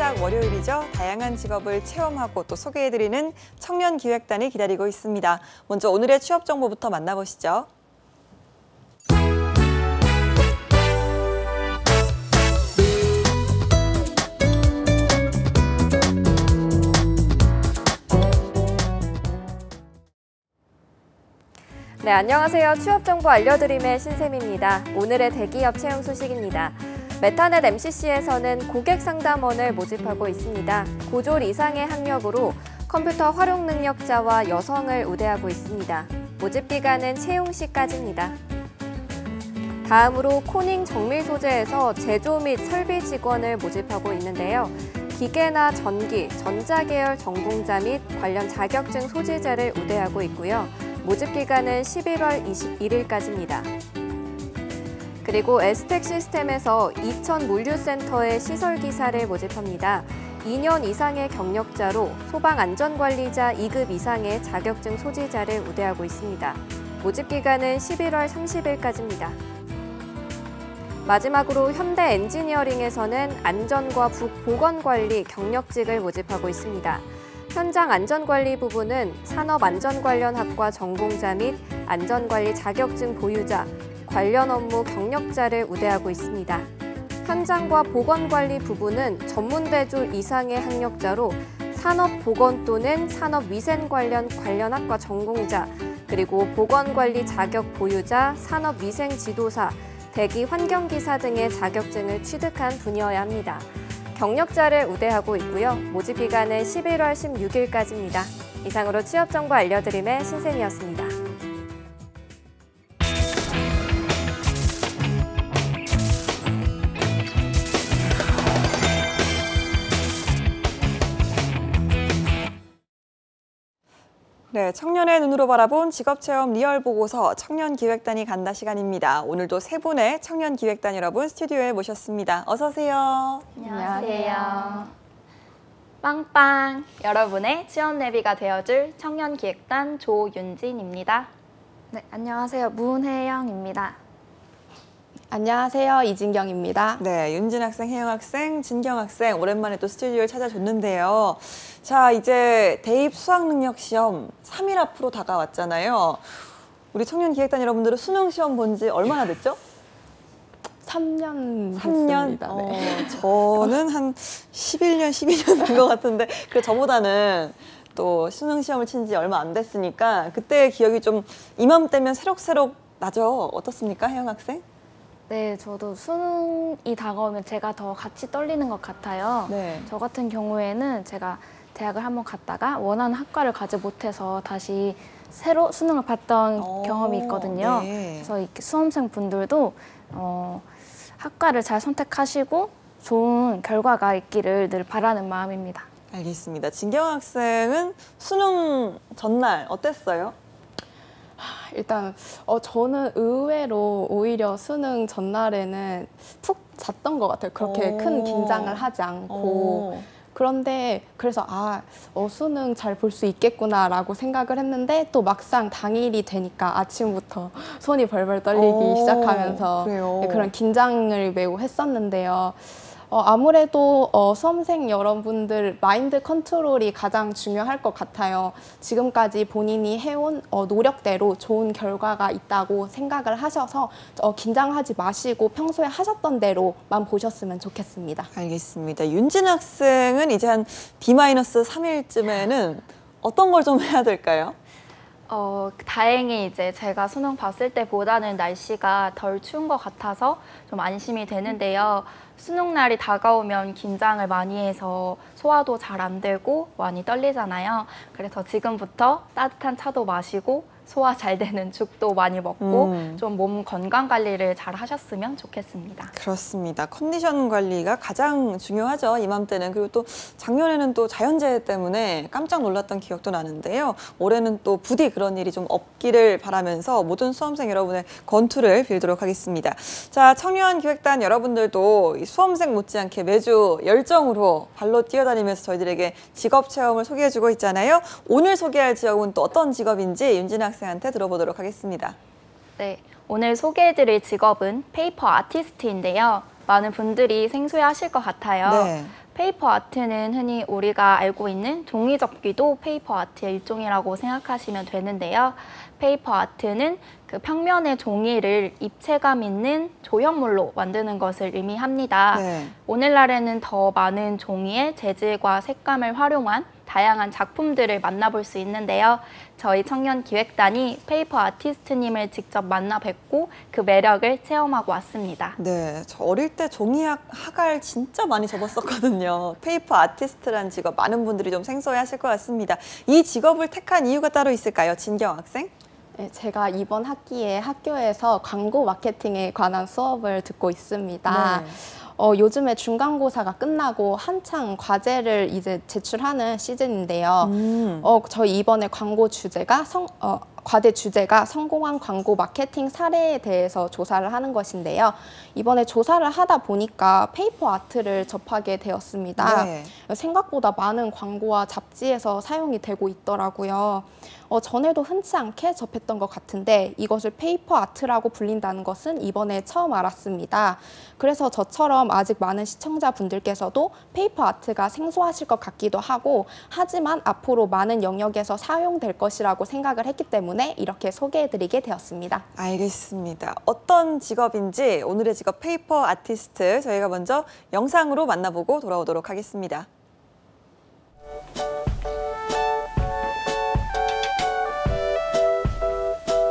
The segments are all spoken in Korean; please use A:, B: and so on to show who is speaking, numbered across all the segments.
A: 시작 월요일이죠. 다양한 직업을 체험하고 또 소개해드리는 청년기획단이 기다리고 있습니다. 먼저 오늘의 취업 정보부터 만나보시죠.
B: 네, 안녕하세요. 취업 정보 알려드림의 신샘입니다. 오늘의 대기업 채용 소식입니다. 메타넷 MCC에서는 고객 상담원을 모집하고 있습니다. 고졸 이상의 학력으로 컴퓨터 활용 능력자와 여성을 우대하고 있습니다. 모집 기간은 채용 시까지입니다. 다음으로 코닝 정밀 소재에서 제조 및 설비 직원을 모집하고 있는데요. 기계나 전기, 전자계열 전공자 및 관련 자격증 소지자를 우대하고 있고요. 모집 기간은 11월 21일까지입니다. 그리고 에스텍 시스템에서 이천 물류센터의 시설기사를 모집합니다. 2년 이상의 경력자로 소방안전관리자 2급 이상의 자격증 소지자를 우대하고 있습니다. 모집 기간은 11월 30일까지입니다. 마지막으로 현대 엔지니어링에서는 안전과 보건관리 경력직을 모집하고 있습니다. 현장 안전관리 부분은 산업안전관련학과 전공자 및 안전관리 자격증 보유자, 관련 업무 경력자를 우대하고 있습니다. 현장과 보건관리 부분은 전문대졸 이상의 학력자로 산업보건 또는 산업위생 관련 학과 전공자, 그리고 보건관리 자격 보유자, 산업위생 지도사, 대기 환경기사 등의 자격증을 취득한 분이어야 합니다. 경력자를 우대하고 있고요. 모집 기간은 11월 16일까지입니다. 이상으로 취업 정보 알려드림의 신샘이었습니다.
A: 네, 청년의 눈으로 바라본 직업체험 리얼보고서 청년기획단이 간다 시간입니다. 오늘도 세 분의 청년기획단 여러분 스튜디오에 모셨습니다. 어서 오세요.
C: 안녕하세요. 빵빵! 여러분의 취업 내비가 되어줄 청년기획단 조윤진입니다.
D: 네, 안녕하세요. 문혜영입니다.
E: 안녕하세요. 이진경입니다.
A: 네, 윤진 학생, 혜영 학생, 진경 학생 오랜만에 또 스튜디오를 찾아줬는데요. 자, 이제 대입 수학능력 시험 3일 앞으로 다가왔잖아요. 우리 청년기획단 여러분들은 수능 시험 본 지 얼마나 됐죠?
E: 3년
A: 3년?
E: 됐습니다. 네.
A: 저는 한 11년, 12년 된 것 같은데 그래 저보다는 또 수능 시험을 친 지 얼마 안 됐으니까 그때의 기억이 좀 이맘때면 새록새록 나죠? 어떻습니까, 혜영 학생?
D: 네, 저도 수능이 다가오면 제가 더 같이 떨리는 것 같아요.
A: 네.
D: 저 같은 경우에는 제가 대학을 한번 갔다가 원하는 학과를 가지 못해서 다시 새로 수능을 봤던 경험이 있거든요.
A: 네.
D: 그래서 이렇게 수험생 분들도 학과를 잘 선택하시고 좋은 결과가 있기를 늘 바라는 마음입니다.
A: 알겠습니다. 진경 학생은 수능 전날 어땠어요?
E: 일단 저는 의외로 오히려 수능 전날에는 푹 잤던 것 같아요. 그렇게 큰 긴장을 하지 않고. 그런데 그래서 수능 잘 볼 수 있겠구나라고 생각을 했는데 또 막상 당일이 되니까 아침부터 손이 벌벌 떨리기 시작하면서
A: 그래요.
E: 그런 긴장을 매우 했었는데요. 아무래도 수험생 여러분들 마인드 컨트롤이 가장 중요할 것 같아요. 지금까지 본인이 해온 노력대로 좋은 결과가 있다고 생각을 하셔서 긴장하지 마시고 평소에 하셨던 대로만 보셨으면 좋겠습니다.
A: 알겠습니다. 윤진 학생은 이제 한 D-3일쯤에는 어떤 걸 좀 해야 될까요?
C: 다행히 이제 제가 수능 봤을 때보다는 날씨가 덜 추운 것 같아서 좀 안심이 되는데요. 수능 날이 다가오면 긴장을 많이 해서 소화도 잘 안 되고 많이 떨리잖아요. 그래서 지금부터 따뜻한 차도 마시고 소화 잘 되는 죽도 많이 먹고 좀 몸 건강 관리를 잘 하셨으면 좋겠습니다.
A: 그렇습니다. 컨디션 관리가 가장 중요하죠. 이맘때는. 그리고 또 작년에는 또 자연재해 때문에 깜짝 놀랐던 기억도 나는데요. 올해는 또 부디 그런 일이 좀 없기를 바라면서 모든 수험생 여러분의 건투를 빌도록 하겠습니다. 자, 청년기획단 여러분들도 이 수험생 못지않게 매주 열정으로 발로 뛰어다니면서 저희들에게 직업 체험을 소개해주고 있잖아요. 오늘 소개할 직업은 또 어떤 직업인지 윤진 학생한테 들어보도록 하겠습니다.
C: 네, 오늘 소개해드릴 직업은 페이퍼 아티스트인데요. 많은 분들이 생소해하실 것 같아요.
A: 네.
C: 페이퍼 아트는 흔히 우리가 알고 있는 종이 접기도 페이퍼 아트의 일종이라고 생각하시면 되는데요. 페이퍼 아트는 그 평면의 종이를 입체감 있는 조형물로 만드는 것을 의미합니다.
A: 네.
C: 오늘날에는 더 많은 종이의 재질과 색감을 활용한 다양한 작품들을 만나볼 수 있는데요. 저희 청년기획단이 페이퍼 아티스트님을 직접 만나 뵙고 그 매력을 체험하고 왔습니다.
A: 네, 저 어릴 때 종이 학알 진짜 많이 접었었거든요. 페이퍼 아티스트란 직업 많은 분들이 좀 생소해하실 것 같습니다. 이 직업을 택한 이유가 따로 있을까요, 진경 학생?
E: 네, 제가 이번 학기에 학교에서 광고 마케팅에 관한 수업을 듣고 있습니다.
A: 네.
E: 요즘에 중간고사가 끝나고 한창 과제를 이제 제출하는 시즌인데요. 저희 이번에 과제 주제가 성공한 광고 마케팅 사례에 대해서 조사를 하는 것인데요. 이번에 조사를 하다 보니까 페이퍼 아트를 접하게 되었습니다.
A: 네.
E: 생각보다 많은 광고와 잡지에서 사용이 되고 있더라고요. 전에도 흔치 않게 접했던 것 같은데 이것을 페이퍼 아트라고 불린다는 것은 이번에 처음 알았습니다. 그래서 저처럼 아직 많은 시청자분들께서도 페이퍼 아트가 생소하실 것 같기도 하고 하지만 앞으로 많은 영역에서 사용될 것이라고 생각을 했기 때문에 이렇게 소개해드리게 되었습니다.
A: 알겠습니다. 어떤 직업인지 오늘의 직업 페이퍼 아티스트 저희가 먼저 영상으로 만나보고 돌아오도록 하겠습니다.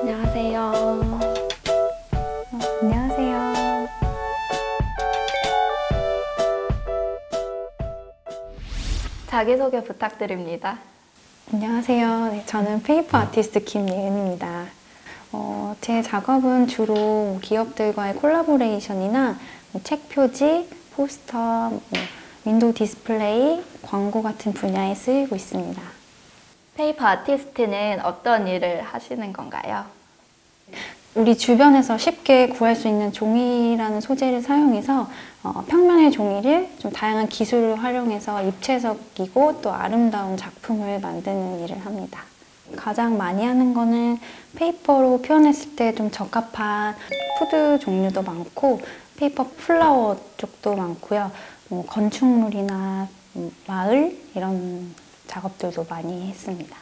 D: 안녕하세요. 안녕하세요.
C: 자기소개 부탁드립니다.
F: 안녕하세요. 네, 저는 페이퍼 아티스트 김예은입니다. 제 작업은 주로 기업들과의 콜라보레이션이나 책 표지, 포스터, 윈도우 디스플레이, 광고 같은 분야에 쓰이고 있습니다.
C: 페이퍼 아티스트는 어떤 일을 하시는 건가요?
F: 우리 주변에서 쉽게 구할 수 있는 종이라는 소재를 사용해서 평면의 종이를 좀 다양한 기술을 활용해서 입체적이고 또 아름다운 작품을 만드는 일을 합니다. 가장 많이 하는 거는 페이퍼로 표현했을 때 좀 적합한 푸드 종류도 많고 페이퍼 플라워 쪽도 많고요. 건축물이나 마을 이런 작업들도 많이 했습니다.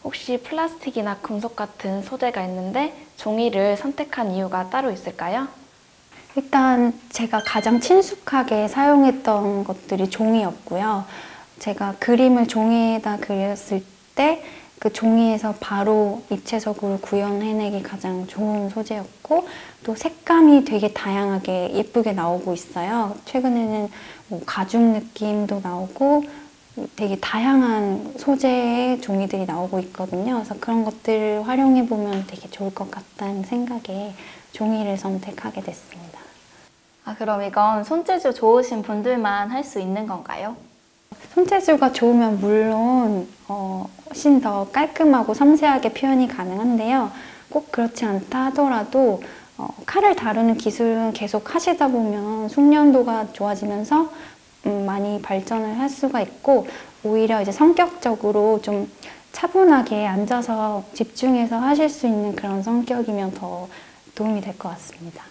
D: 혹시 플라스틱이나 금속 같은 소재가 있는데 종이를 선택한 이유가 따로 있을까요?
F: 일단 제가 가장 친숙하게 사용했던 것들이 종이였고요. 제가 그림을 종이에다 그렸을 때 그 종이에서 바로 입체적으로 구현해내기 가장 좋은 소재였고 또 색감이 되게 다양하게 예쁘게 나오고 있어요. 최근에는 가죽 느낌도 나오고 되게 다양한 소재의 종이들이 나오고 있거든요. 그래서 그런 것들을 활용해보면 되게 좋을 것 같다는 생각에 종이를 선택하게 됐습니다.
C: 그럼 이건 손재주 좋으신 분들만 할 수 있는 건가요?
F: 손재주가 좋으면 물론 훨씬 더 깔끔하고 섬세하게 표현이 가능한데요. 꼭 그렇지 않다 하더라도 칼을 다루는 기술은 계속 하시다 보면 숙련도가 좋아지면서 많이 발전을 할 수가 있고 오히려 이제 성격적으로 좀 차분하게 앉아서 집중해서 하실 수 있는 그런 성격이면 더 도움이 될 것 같습니다.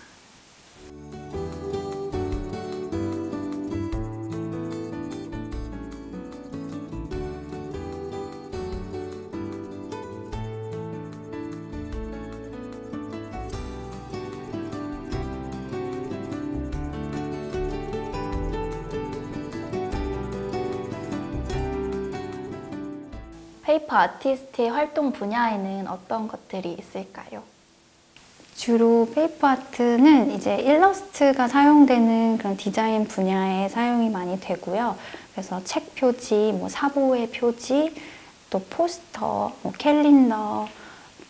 C: 페이퍼 아티스트의 활동 분야에는 어떤 것들이 있을까요?
F: 주로 페이퍼 아트는 이제 일러스트가 사용되는 그런 디자인 분야에 사용이 많이 되고요. 그래서 책 표지, 사보의 표지, 또 포스터, 캘린더,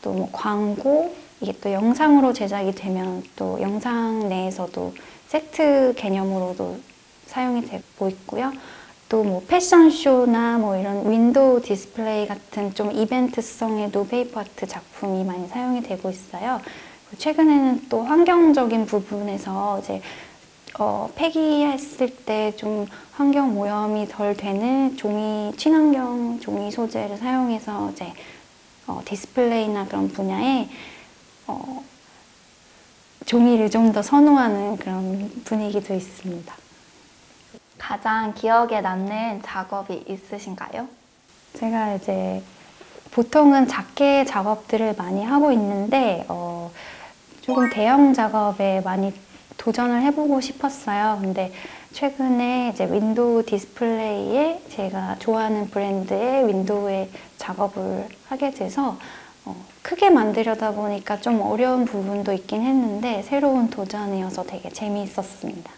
F: 또 광고, 이게 또 영상으로 제작이 되면 또 영상 내에서도 세트 개념으로도 사용이 되고 있고요. 또 패션쇼나 이런 윈도우 디스플레이 같은 좀 이벤트성에도 페이퍼 아트 작품이 많이 사용이 되고 있어요. 최근에는 또 환경적인 부분에서 이제 폐기했을 때 좀 환경 오염이 덜 되는 친환경 종이 소재를 사용해서 이제 디스플레이나 그런 분야에 종이를 좀 더 선호하는 그런 분위기도 있습니다.
C: 가장 기억에 남는 작업이 있으신가요?
F: 제가 이제 보통은 작게 작업들을 많이 하고 있는데 조금 대형 작업에 많이 도전을 해보고 싶었어요. 근데 최근에 이제 윈도우 디스플레이에 제가 좋아하는 브랜드의 윈도우에 작업을 하게 돼서 크게 만들려다 보니까 좀 어려운 부분도 있긴 했는데 새로운 도전이어서 되게 재미있었습니다.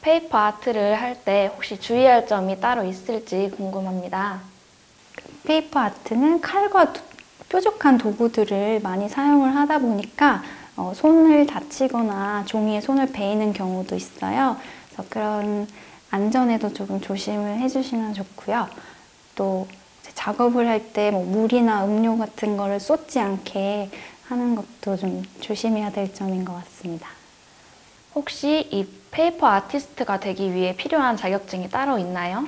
D: 페이퍼 아트를 할 때 혹시 주의할 점이 따로 있을지 궁금합니다.
F: 페이퍼 아트는 칼과 뾰족한 도구들을 많이 사용을 하다 보니까 손을 다치거나 종이에 손을 베이는 경우도 있어요. 그래서 그런 안전에도 조금 조심을 해주시면 좋고요. 또 작업을 할 때 뭐 물이나 음료 같은 거를 쏟지 않게 하는 것도 좀 조심해야 될 점인 것 같습니다.
D: 혹시 이 페이퍼 아티스트가 되기 위해 필요한 자격증이 따로 있나요?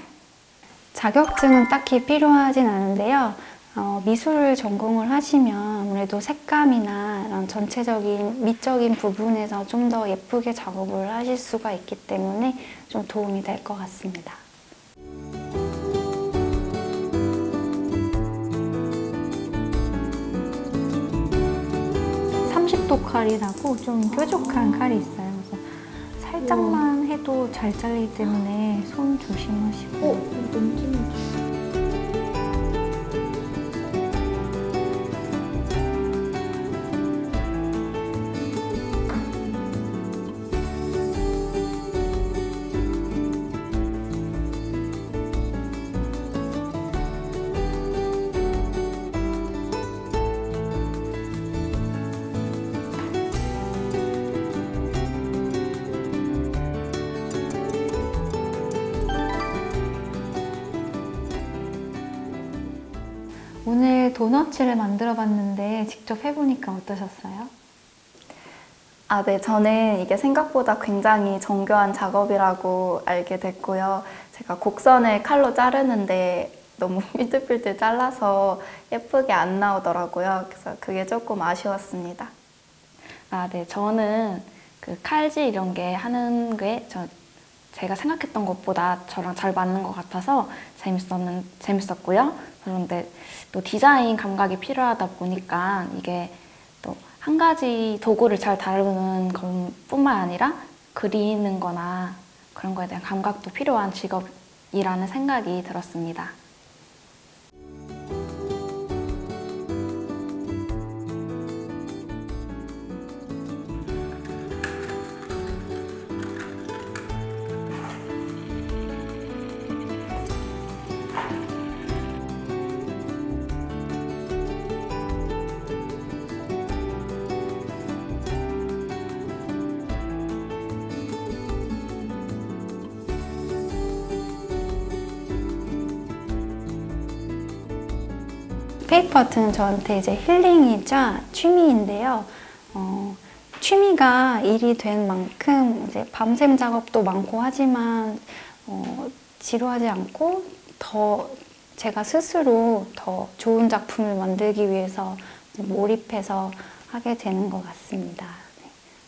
F: 자격증은 딱히 필요하진 않은데요. 미술을 전공을 하시면 아무래도 색감이나 이런 전체적인 미적인 부분에서 좀 더 예쁘게 작업을 하실 수가 있기 때문에 좀 도움이 될 것 같습니다. (30도) 칼이라고 좀 뾰족한 칼이 있어요. 그래서 살짝만 해도 잘 잘리기 때문에 손 조심하시고. 오늘 도너츠를 만들어 봤는데 직접 해보니까 어떠셨어요?
C: 네, 저는 이게 생각보다 굉장히 정교한 작업이라고 알게 됐고요. 제가 곡선을 칼로 자르는데 너무 삐뚤삐뚤 잘라서 예쁘게 안 나오더라고요. 그래서 그게 조금 아쉬웠습니다.
D: 네, 저는 그 칼질 이런 게 하는 게 제가 생각했던 것보다 저랑 잘 맞는 것 같아서 재밌었고요. 그런데 또 디자인 감각이 필요하다 보니까 이게 또 한 가지 도구를 잘 다루는 것뿐만 아니라 그리는 거나 그런 거에 대한 감각도 필요한 직업이라는 생각이 들었습니다.
F: 페이퍼 아트는 저한테 이제 힐링이자 취미인데요. 취미가 일이 된 만큼 이제 밤샘 작업도 많고 하지만 지루하지 않고 더 제가 스스로 더 좋은 작품을 만들기 위해서 몰입해서 하게 되는 것 같습니다.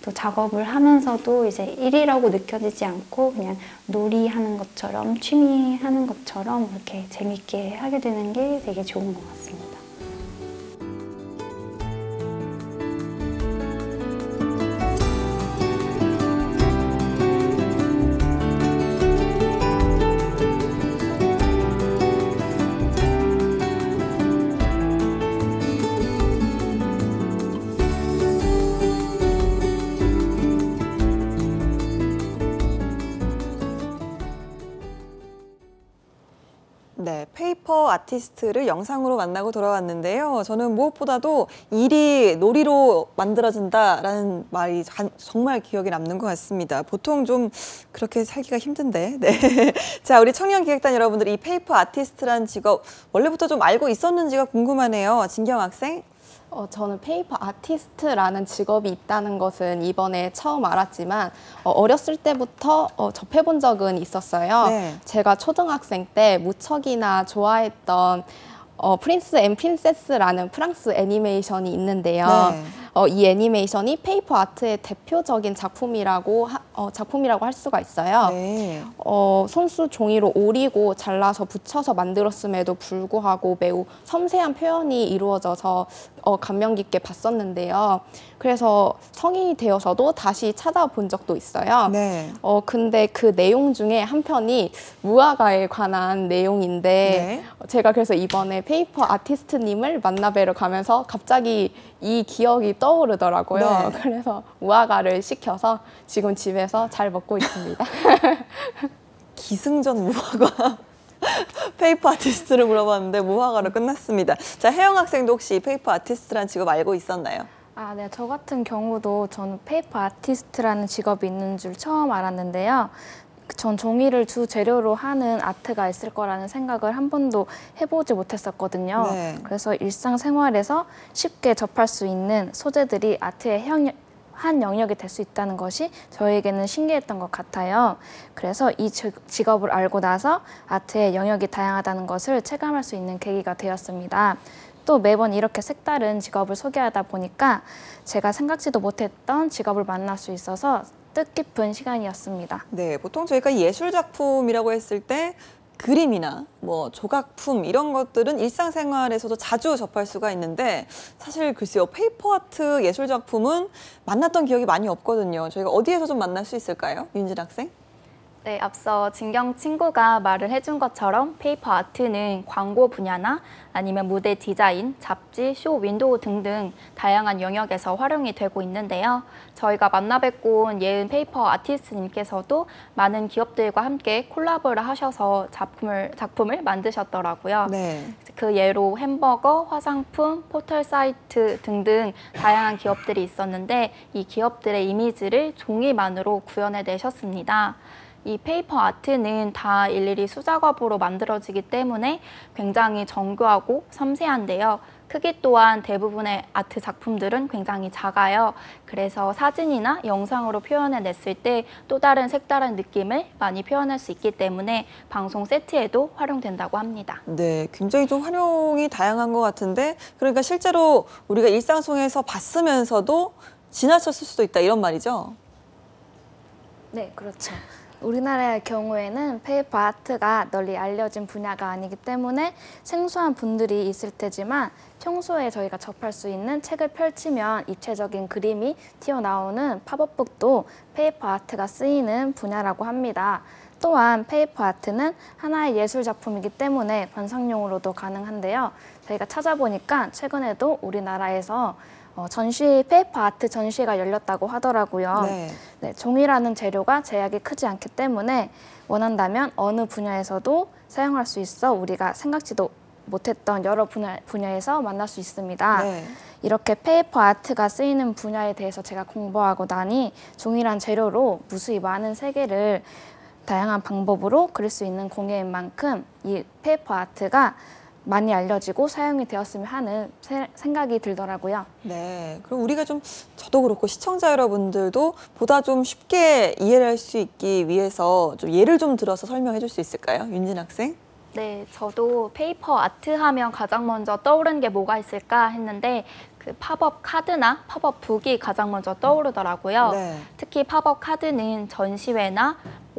F: 또 작업을 하면서도 이제 일이라고 느껴지지 않고 그냥 놀이하는 것처럼 취미하는 것처럼 이렇게 재밌게 하게 되는 게 되게 좋은 것 같습니다.
A: 네, 페이퍼 아티스트를 영상으로 만나고 돌아왔는데요. 저는 무엇보다도 일이 놀이로 만들어진다라는 말이 정말 기억에 남는 것 같습니다. 보통 좀 그렇게 살기가 힘든데. 네. 자, 우리 청년기획단 여러분들 이 페이퍼 아티스트라는 직업 원래부터 좀 알고 있었는지가 궁금하네요. 진경 학생.
E: 저는 페이퍼 아티스트라는 직업이 있다는 것은 이번에 처음 알았지만 어렸을 때부터 접해본 적은 있었어요.
A: 네.
E: 제가 초등학생 때 무척이나 좋아했던 프린스 앤 프린세스라는 프랑스 애니메이션이 있는데요.
A: 네.
E: 이 애니메이션이 페이퍼 아트의 대표적인 작품이라고 할 수가 있어요.
A: 네.
E: 손수 종이로 오리고 잘라서 붙여서 만들었음에도 불구하고 매우 섬세한 표현이 이루어져서 감명 깊게 봤었는데요. 그래서 성인이 되어서도 다시 찾아본 적도 있어요.
A: 네.
E: 근데 그 내용 중에 한 편이 무화과에 관한 내용인데 제가 그래서 이번에 페이퍼 아티스트님을 만나뵈러 가면서 갑자기 이 기억이 떠오르더라고요.
A: 네.
E: 그래서 무화과를 시켜서 지금 집에서 잘 먹고 있습니다.
A: 기승전 무화과. 페이퍼 아티스트를 물어봤는데 무화과로 끝났습니다. 자, 혜영 학생도 혹시 페이퍼 아티스트란 직업 알고 있었나요?
D: 아, 네. 저 같은 경우도 저는 페이퍼 아티스트라는 직업이 있는 줄 처음 알았는데요. 전 종이를 주 재료로 하는 아트가 있을 거라는 생각을 한 번도 해보지 못했었거든요.
A: 네.
D: 그래서 일상생활에서 쉽게 접할 수 있는 소재들이 아트의 한 영역이 될 수 있다는 것이 저에게는 신기했던 것 같아요. 그래서 이 직업을 알고 나서 아트의 영역이 다양하다는 것을 체감할 수 있는 계기가 되었습니다. 또 매번 이렇게 색다른 직업을 소개하다 보니까 제가 생각지도 못했던 직업을 만날 수 있어서 뜻깊은 시간이었습니다.
A: 네, 보통 저희가 예술 작품이라고 했을 때 그림이나 뭐 조각품 이런 것들은 일상생활에서도 자주 접할 수가 있는데 사실 글쎄요, 페이퍼 아트 예술 작품은 만났던 기억이 많이 없거든요. 저희가 어디에서 좀 만날 수 있을까요? 윤진 학생?
C: 네, 앞서 진경 친구가 말을 해준 것처럼 페이퍼 아트는 광고 분야나 아니면 무대 디자인, 잡지, 쇼, 윈도우 등등 다양한 영역에서 활용이 되고 있는데요. 저희가 만나뵙고 온 예은 페이퍼 아티스트님께서도 많은 기업들과 함께 콜라보를 하셔서 작품을 만드셨더라고요.
A: 네.
C: 그 예로 햄버거, 화장품, 포털 사이트 등등 다양한 기업들이 있었는데 이 기업들의 이미지를 종이만으로 구현해내셨습니다. 이 페이퍼 아트는 다 일일이 수작업으로 만들어지기 때문에 굉장히 정교하고 섬세한데요. 크기 또한 대부분의 아트 작품들은 굉장히 작아요. 그래서 사진이나 영상으로 표현해냈을 때 또 다른 색다른 느낌을 많이 표현할 수 있기 때문에 방송 세트에도 활용된다고 합니다.
A: 네, 굉장히 좀 활용이 다양한 것 같은데 그러니까 실제로 우리가 일상 속에서 봤으면서도 지나쳤을 수도 있다 이런 말이죠?
D: 네, 그렇죠. 우리나라의 경우에는 페이퍼 아트가 널리 알려진 분야가 아니기 때문에 생소한 분들이 있을 테지만 평소에 저희가 접할 수 있는 책을 펼치면 입체적인 그림이 튀어나오는 팝업북도 페이퍼 아트가 쓰이는 분야라고 합니다. 또한 페이퍼 아트는 하나의 예술 작품이기 때문에 관상용으로도 가능한데요. 저희가 찾아보니까 최근에도 우리나라에서 페이퍼 아트 전시회가 열렸다고 하더라고요.
A: 네.
D: 네, 종이라는 재료가 제약이 크지 않기 때문에 원한다면 어느 분야에서도 사용할 수 있어 우리가 생각지도 못했던 여러 분야에서 만날 수 있습니다.
A: 네.
D: 이렇게 페이퍼 아트가 쓰이는 분야에 대해서 제가 공부하고 나니 종이란 재료로 무수히 많은 세계를 다양한 방법으로 그릴 수 있는 공예인 만큼 이 페이퍼 아트가 많이 알려지고 사용이 되었으면 하는 생각이 들더라고요.
A: 네, 그럼 우리가 좀 저도 그렇고 시청자 여러분들도 보다 좀 쉽게 이해를 할 수 있기 위해서 좀 예를 좀 들어서 설명해 줄 수 있을까요? 윤진 학생?
C: 네, 저도 페이퍼 아트 하면 가장 먼저 떠오르는 게 뭐가 있을까 했는데 그 팝업 카드나 팝업 북이 가장 먼저 떠오르더라고요.
A: 네.
C: 특히 팝업 카드는 전시회나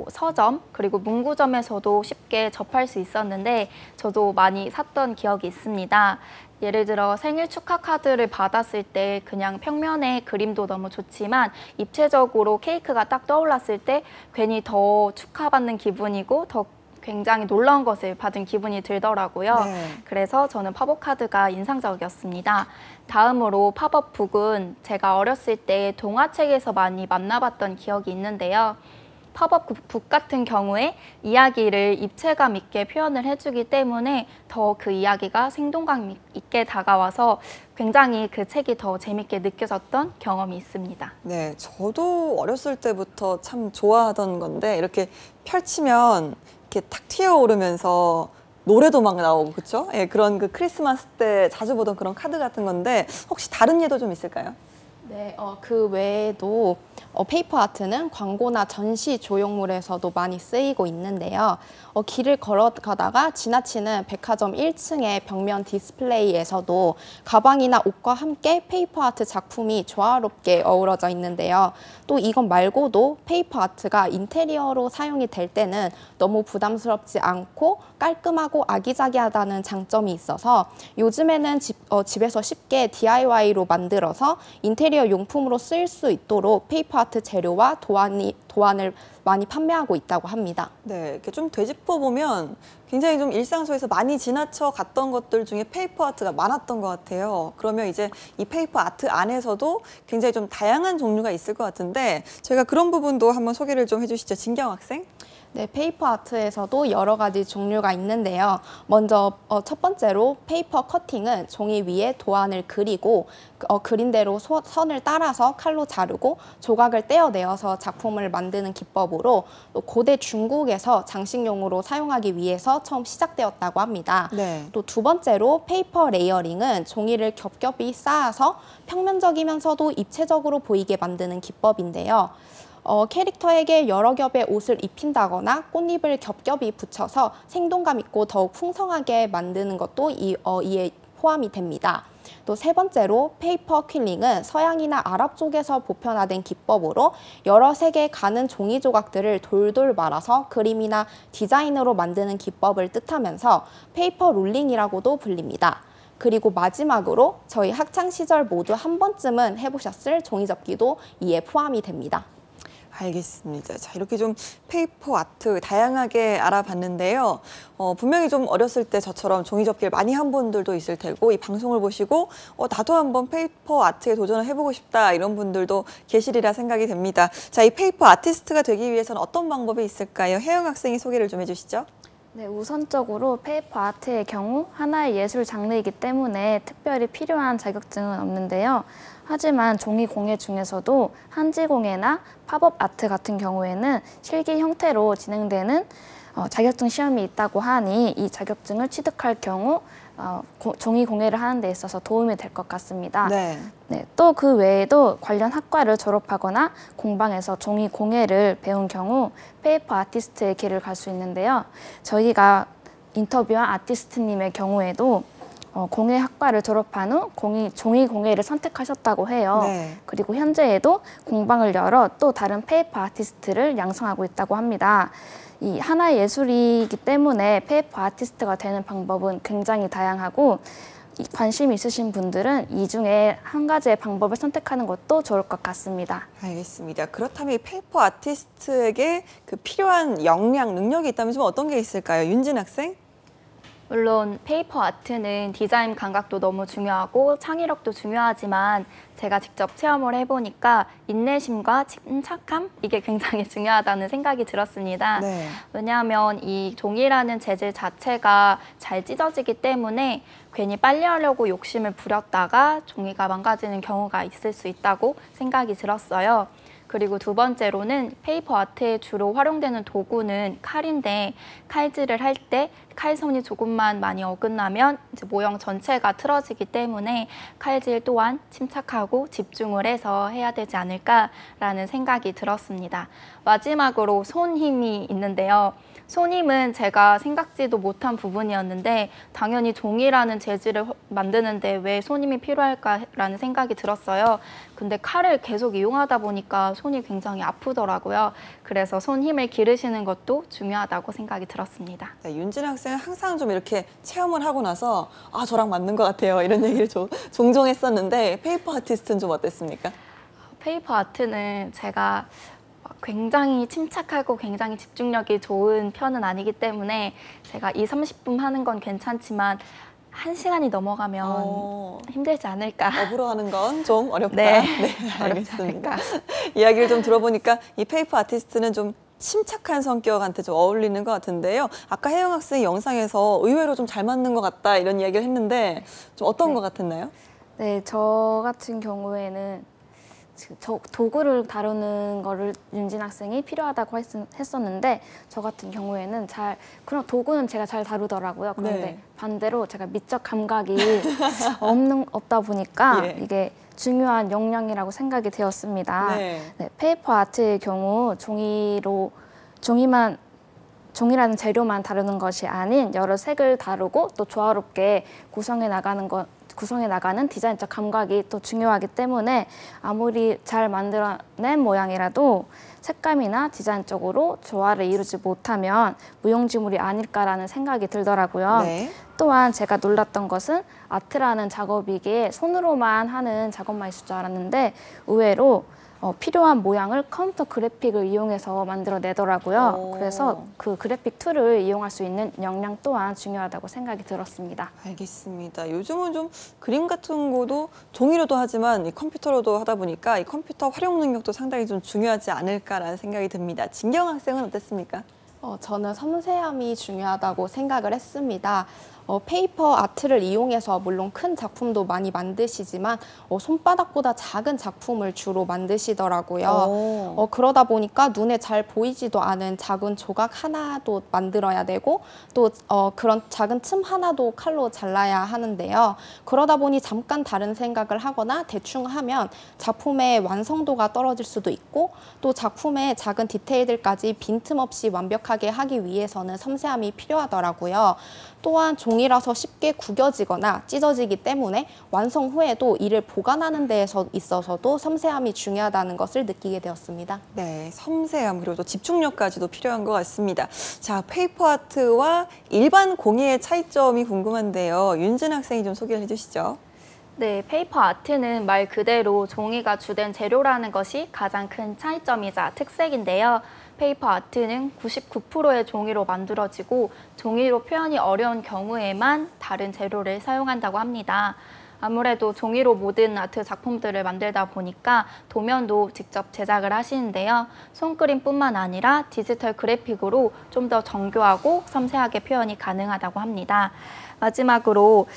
C: 서점 그리고 문구점에서도 쉽게 접할 수 있었는데 저도 많이 샀던 기억이 있습니다. 예를 들어 생일 축하 카드를 받았을 때 그냥 평면의 그림도 너무 좋지만 입체적으로 케이크가 딱 떠올랐을 때 괜히 더 축하받는 기분이고 더 굉장히 놀라운 것을 받은 기분이 들더라고요.
A: 네.
C: 그래서 저는 팝업 카드가 인상적이었습니다. 다음으로 팝업 북은 제가 어렸을 때 동화책에서 많이 만나봤던 기억이 있는데요. 팝업 북 같은 경우에 이야기를 입체감 있게 표현을 해주기 때문에 더 그 이야기가 생동감 있게 다가와서 굉장히 그 책이 더 재밌게 느껴졌던 경험이 있습니다.
A: 네, 저도 어렸을 때부터 참 좋아하던 건데 이렇게 펼치면 이렇게 탁 튀어오르면서 노래도 막 나오고 그렇죠? 예, 그런 그 크리스마스 때 자주 보던 그런 카드 같은 건데 혹시 다른 예도 좀 있을까요?
E: 네, 그 외에도 페이퍼 아트는 광고나 전시 조형물에서도 많이 쓰이고 있는데요. 길을 걸어가다가 지나치는 백화점 1층의 벽면 디스플레이에서도 가방이나 옷과 함께 페이퍼 아트 작품이 조화롭게 어우러져 있는데요. 또 이것 말고도 페이퍼 아트가 인테리어로 사용이 될 때는 너무 부담스럽지 않고 깔끔하고 아기자기하다는 장점이 있어서 요즘에는 집에서 쉽게 DIY로 만들어서 인테리어 용품으로 쓰일 수 있도록 페이퍼 아트 재료와 도안을 많이 판매하고 있다고 합니다.
A: 네, 이렇게 좀 되짚어 보면 굉장히 좀 일상 속에서 많이 지나쳐 갔던 것들 중에 페이퍼 아트가 많았던 것 같아요. 그러면 이제 이 페이퍼 아트 안에서도 굉장히 좀 다양한 종류가 있을 것 같은데 저희가 그런 부분도 한번 소개를 좀 해주시죠. 진경 학생.
E: 네, 페이퍼 아트에서도 여러 가지 종류가 있는데요. 먼저 첫 번째로 페이퍼 커팅은 종이 위에 도안을 그리고 그린 대로 선을 따라서 칼로 자르고 조각을 떼어내어서 작품을 만드는 기법으로 또 고대 중국에서 장식용으로 사용하기 위해서 처음 시작되었다고 합니다.
A: 네.
E: 또 두 번째로 페이퍼 레이어링은 종이를 겹겹이 쌓아서 평면적이면서도 입체적으로 보이게 만드는 기법인데요. 캐릭터에게 여러 겹의 옷을 입힌다거나 꽃잎을 겹겹이 붙여서 생동감 있고 더욱 풍성하게 만드는 것도 이에 포함이 됩니다. 또 세 번째로 페이퍼 퀼링은 서양이나 아랍 쪽에서 보편화된 기법으로 여러 색의 가는 종이 조각들을 돌돌 말아서 그림이나 디자인으로 만드는 기법을 뜻하면서 페이퍼 롤링이라고도 불립니다. 그리고 마지막으로 저희 학창 시절 모두 한 번쯤은 해보셨을 종이접기도 이에 포함이 됩니다.
A: 알겠습니다. 자, 이렇게 좀 페이퍼 아트 다양하게 알아봤는데요. 분명히 좀 어렸을 때 저처럼 종이접기를 많이 한 분들도 있을 테고 이 방송을 보시고 나도 한번 페이퍼 아트에 도전을 해보고 싶다 이런 분들도 계시리라 생각이 됩니다. 자, 이 페이퍼 아티스트가 되기 위해서는 어떤 방법이 있을까요? 혜영 학생이 소개를 좀 해주시죠.
D: 네, 우선적으로 페이퍼 아트의 경우 하나의 예술 장르이기 때문에 특별히 필요한 자격증은 없는데요. 하지만 종이 공예 중에서도 한지 공예나 팝업 아트 같은 경우에는 실기 형태로 진행되는 자격증 시험이 있다고 하니 이 자격증을 취득할 경우 종이 공예를 하는 데 있어서 도움이 될 것 같습니다.
A: 네.
D: 네, 또 그 외에도 관련 학과를 졸업하거나 공방에서 종이 공예를 배운 경우 페이퍼 아티스트의 길을 갈 수 있는데요. 저희가 인터뷰한 아티스트님의 경우에도 공예 학과를 졸업한 후 종이 공예를 선택하셨다고 해요.
A: 네.
D: 그리고 현재에도 공방을 열어 또 다른 페이퍼 아티스트를 양성하고 있다고 합니다. 이 하나의 예술이기 때문에 페이퍼 아티스트가 되는 방법은 굉장히 다양하고 관심 있으신 분들은 이 중에 한 가지의 방법을 선택하는 것도 좋을 것 같습니다.
A: 알겠습니다. 그렇다면 이 페이퍼 아티스트에게 그 필요한 역량, 능력이 있다면 좀 어떤 게 있을까요? 윤진 학생?
C: 물론 페이퍼 아트는 디자인 감각도 너무 중요하고 창의력도 중요하지만 제가 직접 체험을 해보니까 인내심과 침착함 이게 굉장히 중요하다는 생각이 들었습니다.
A: 네.
C: 왜냐하면 이 종이라는 재질 자체가 잘 찢어지기 때문에 괜히 빨리 하려고 욕심을 부렸다가 종이가 망가지는 경우가 있을 수 있다고 생각이 들었어요. 그리고 두 번째로는 페이퍼 아트에 주로 활용되는 도구는 칼인데 칼질을 할 때 칼선이 조금만 많이 어긋나면 이제 모형 전체가 틀어지기 때문에 칼질 또한 침착하고 집중을 해서 해야 되지 않을까라는 생각이 들었습니다. 마지막으로 손 힘이 있는데요. 손 힘은 제가 생각지도 못한 부분이었는데 당연히 종이라는 재질을 만드는데 왜 손 힘이 필요할까라는 생각이 들었어요. 근데 칼을 계속 이용하다 보니까 손이 굉장히 아프더라고요. 그래서 손 힘을 기르시는 것도 중요하다고 생각이 들었습니다.
A: 네, 윤진 학생은 항상 좀 이렇게 체험을 하고 나서 저랑 맞는 것 같아요 이런 얘기를 종종 했었는데 페이퍼 아티스트는 좀 어땠습니까?
C: 페이퍼 아트는 제가 굉장히 침착하고 굉장히 집중력이 좋은 편은 아니기 때문에 제가 20-30분 하는 건 괜찮지만 1시간이 넘어가면 힘들지 않을까.
A: 업으로 하는 건 좀 어렵다.
C: 네,
A: 알겠습니다. 이야기를 좀 들어보니까 이 페이퍼 아티스트는 좀 침착한 성격한테 좀 어울리는 것 같은데요. 아까 혜영 학생이 영상에서 의외로 좀 잘 맞는 것 같다 이런 이야기를 했는데 좀 어떤 것 같았나요?
D: 네, 저 같은 경우에는 도구를 다루는 거를 윤진 학생이 필요하다고 했었는데 저 같은 경우에는 그런 도구는 제가 잘 다루더라고요. 그런데
A: 네.
D: 반대로 제가 미적 감각이 없다 보니까
A: 예.
D: 이게 중요한 역량이라고 생각이 되었습니다.
A: 네.
D: 네, 페이퍼 아트의 경우 종이라는 재료만 다루는 것이 아닌 여러 색을 다루고 또 조화롭게 구성해 나가는 디자인적 감각이 또 중요하기 때문에 아무리 잘 만들어낸 모양이라도 색감이나 디자인적으로 조화를 이루지 못하면 무용지물이 아닐까라는 생각이 들더라고요.
A: 네.
D: 또한 제가 놀랐던 것은 아트라는 작업이기에 손으로만 하는 작업만 있을 줄 알았는데 의외로 필요한 모양을 컴퓨터 그래픽을 이용해서 만들어내더라고요. 그래서 그 그래픽 툴을 이용할 수 있는 역량 또한 중요하다고 생각이 들었습니다.
A: 알겠습니다. 요즘은 좀 그림 같은 거도 종이로도 하지만 이 컴퓨터로도 하다 보니까 이 컴퓨터 활용 능력도 상당히 좀 중요하지 않을까라는 생각이 듭니다. 진경 학생은 어땠습니까?
E: 저는 섬세함이 중요하다고 생각을 했습니다. 페이퍼 아트를 이용해서 물론 큰 작품도 많이 만드시지만 손바닥보다 작은 작품을 주로 만드시더라고요. 그러다 보니까 눈에 잘 보이지도 않은 작은 조각 하나도 만들어야 되고 또 그런 작은 틈 하나도 칼로 잘라야 하는데요. 그러다 보니 잠깐 다른 생각을 하거나 대충 하면 작품의 완성도가 떨어질 수도 있고 또 작품의 작은 디테일들까지 빈틈없이 완벽하게 하기 위해서는 섬세함이 필요하더라고요. 또한 종이라서 쉽게 구겨지거나 찢어지기 때문에 완성 후에도 이를 보관하는 데 있어서도 섬세함이 중요하다는 것을 느끼게 되었습니다.
A: 네, 섬세함 그리고 또 집중력까지도 필요한 것 같습니다. 자, 페이퍼 아트와 일반 공예의 차이점이 궁금한데요. 윤진 학생이 좀 소개를 해주시죠.
C: 네, 페이퍼 아트는 말 그대로 종이가 주된 재료라는 것이 가장 큰 차이점이자 특색인데요. 페이퍼 아트는 99%의 종이로 만들어지고 종이로 표현이 어려운 경우에만 다른 재료를 사용한다고 합니다. 아무래도 종이로 모든 아트 작품들을 만들다 보니까 도면도 직접 제작을 하시는데요. 손그림뿐만 아니라 디지털 그래픽으로 좀 더 정교하고 섬세하게 표현이 가능하다고 합니다. 마지막으로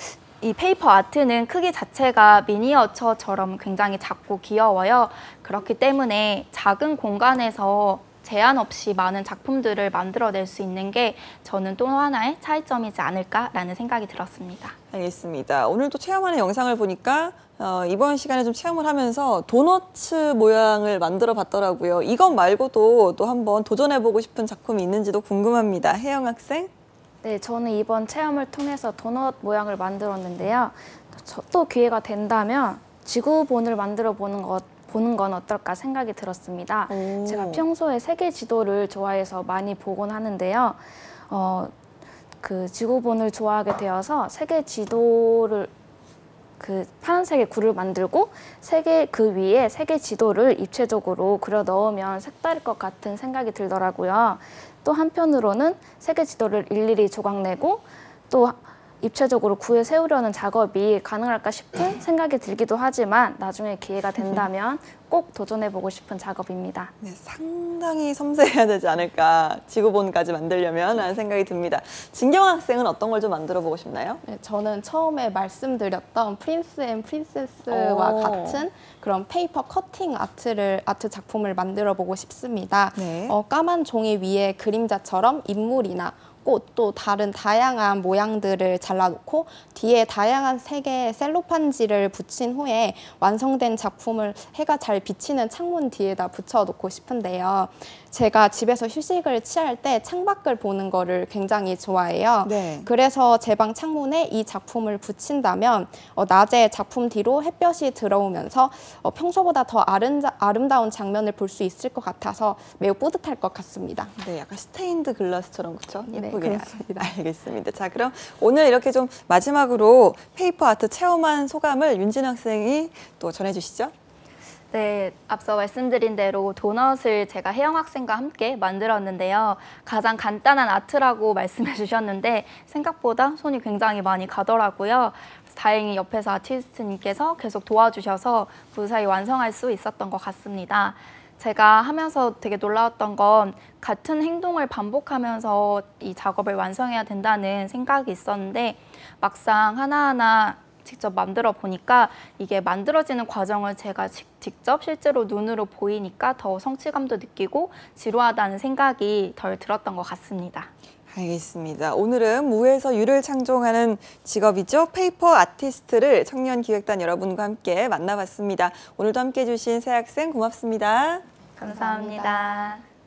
C: 이 페이퍼 아트는 크기 자체가 미니어처처럼 굉장히 작고 귀여워요. 그렇기 때문에 작은 공간에서 제한 없이 많은 작품들을 만들어낼 수 있는 게 저는 또 하나의 차이점이지 않을까라는 생각이 들었습니다.
A: 알겠습니다. 오늘 또 체험하는 영상을 보니까 이번 시간에 좀 체험을 하면서 도너츠 모양을 만들어 봤더라고요. 이것 말고도 또 한번 도전해보고 싶은 작품이 있는지도 궁금합니다. 혜영 학생?
D: 네, 저는 이번 체험을 통해서 도넛 모양을 만들었는데요. 또 기회가 된다면 지구본을 만들어 보는 건 어떨까 생각이 들었습니다. 제가 평소에 세계 지도를 좋아해서 많이 보곤 하는데요. 그 지구본을 좋아하게 되어서 세계 지도를 파란색의 구를 만들고 그 위에 세계 지도를 입체적으로 그려 넣으면 색다를 것 같은 생각이 들더라고요. 또 한편으로는 세계 지도를 일일이 조각내고 또 입체적으로 구에 세우려는 작업이 가능할까 싶은 생각이 들기도 하지만 나중에 기회가 된다면 꼭 도전해보고 싶은 작업입니다.
A: 네, 상당히 섬세해야 되지 않을까, 지구본까지 만들려면 하는 생각이 듭니다. 진경 학생은 어떤 걸 좀 만들어 보고 싶나요?
E: 네, 저는 처음에 말씀드렸던 프린스 앤 프린세스와 같은 그런 페이퍼 커팅 아트 작품을 만들어 보고 싶습니다.
A: 네.
E: 까만 종이 위에 그림자처럼 인물이나 꽃, 또 다른 다양한 모양들을 잘라놓고 뒤에 다양한 색의 셀로판지를 붙인 후에 완성된 작품을 해가 잘 비치는 창문 뒤에다 붙여놓고 싶은데요. 제가 집에서 휴식을 취할 때 창밖을 보는 거를 굉장히 좋아해요.
A: 네.
E: 그래서 제 방 창문에 이 작품을 붙인다면 낮에 작품 뒤로 햇볕이 들어오면서 평소보다 더 아름다운 장면을 볼 수 있을 것 같아서 매우 뿌듯할 것 같습니다.
A: 네, 약간 스테인드 글라스처럼 그렇죠?
E: 네,
A: 예쁘게.
E: 그렇습니다.
A: 알겠습니다. 자, 그럼 오늘 이렇게 좀 마지막으로 페이퍼 아트 체험한 소감을 윤진 학생이 또 전해주시죠.
C: 네, 앞서 말씀드린 대로 도넛을 제가 혜영 학생과 함께 만들었는데요. 가장 간단한 아트라고 말씀해 주셨는데 생각보다 손이 굉장히 많이 가더라고요. 다행히 옆에서 아티스트님께서 계속 도와주셔서 무사히 완성할 수 있었던 것 같습니다. 제가 하면서 되게 놀라웠던 건 같은 행동을 반복하면서 이 작업을 완성해야 된다는 생각이 있었는데 막상 하나하나 직접 만들어 보니까 이게 만들어지는 과정을 제가 직접 실제로 눈으로 보이니까 더 성취감도 느끼고 지루하다는 생각이 덜 들었던 것 같습니다.
A: 알겠습니다. 오늘은 무에서 유를 창조하는 직업이죠. 페이퍼 아티스트를 청년기획단 여러분과 함께 만나봤습니다. 오늘도 함께해 주신 새 학생 고맙습니다.
C: 감사합니다.